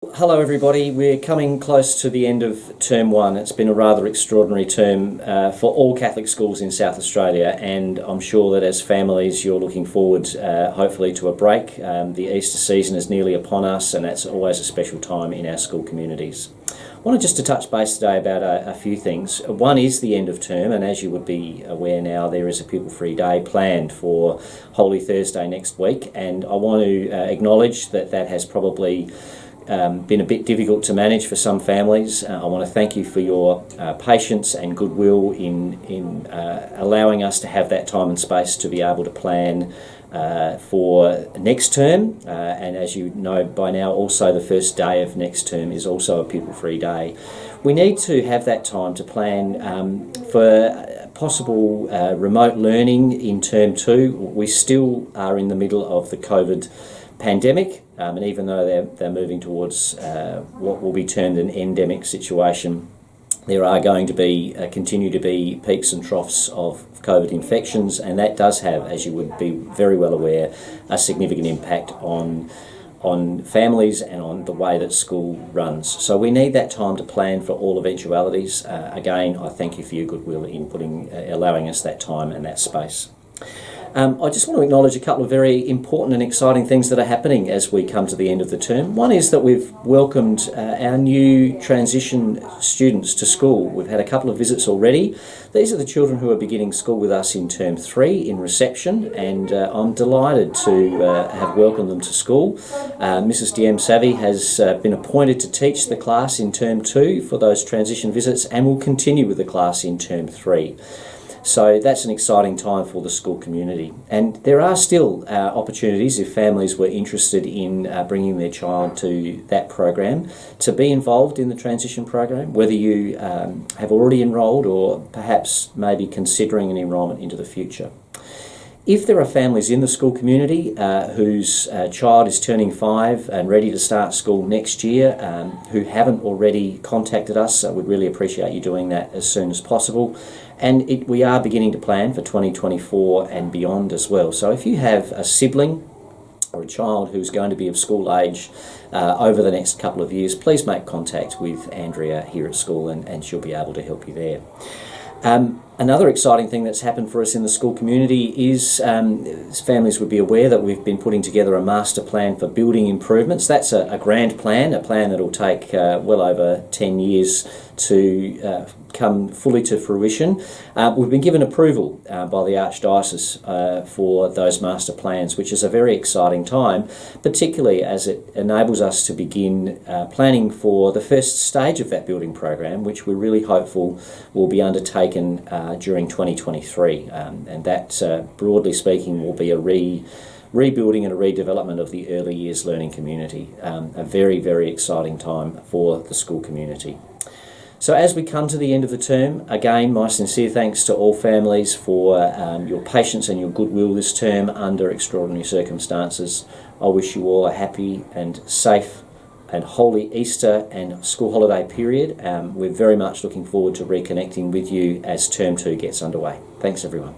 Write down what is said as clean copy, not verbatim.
Hello everybody, we're coming close to the end of term one. It's been a rather extraordinary term for all Catholic schools in South Australia, and I'm sure that as families you're looking forward hopefully to a break. The Easter season is nearly upon us, and that's always a special time in our school communities. I wanted just to touch base today about a few things. One is the end of term, and as you would be aware now, there is a pupil-free day planned for Holy Thursday next week, and I want to acknowledge that that has probably been a bit difficult to manage for some families. I want to thank you for your patience and goodwill in allowing us to have that time and space to be able to plan for next term, and as you know by now, also the first day of next term is also a pupil-free day. We need to have that time to plan for possible remote learning in term two. We still are in the middle of the COVID pandemic, and even though they're moving towards what will be termed an endemic situation, there are going to be continue to be peaks and troughs of COVID infections, and that does have, as you would be very well aware, a significant impact on families and on the way that school runs. So we need that time to plan for all eventualities. Again, I thank you for your goodwill in allowing us that time and that space. I just want to acknowledge a couple of very important and exciting things that are happening as we come to the end of the term. One is that we've welcomed our new transition students to school. We've had a couple of visits already. These are the children who are beginning school with us in term 3 in reception, and I'm delighted to have welcomed them to school. Mrs. Diem Savvy has been appointed to teach the class in term 2 for those transition visits, and will continue with the class in term 3. So that's an exciting time for the school community. And there are still opportunities, if families were interested in bringing their child to that program, to be involved in the transition program, whether you have already enrolled or perhaps maybe considering an enrolment into the future. If there are families in the school community whose child is turning 5 and ready to start school next year, who haven't already contacted us, we'd really appreciate you doing that as soon as possible. And we are beginning to plan for 2024 and beyond as well. So if you have a sibling or a child who's going to be of school age over the next couple of years, please make contact with Andrea here at school, and she'll be able to help you there. Another exciting thing that's happened for us in the school community is families would be aware that we've been putting together a master plan for building improvements. That's a grand plan, a plan that will take well over 10 years to come fully to fruition. We've been given approval by the Archdiocese for those master plans, which is a very exciting time, particularly as it enables us to begin planning for the first stage of that building program, which we're really hopeful will be undertaken during 2023, and that, broadly speaking, will be a rebuilding and a redevelopment of the early years learning community. A very, very exciting time for the school community. So as we come to the end of the term, again, my sincere thanks to all families for your patience and your goodwill this term under extraordinary circumstances. I wish you all a happy and safe and holy Easter and school holiday period. We're very much looking forward to reconnecting with you as term 2 gets underway. Thanks everyone.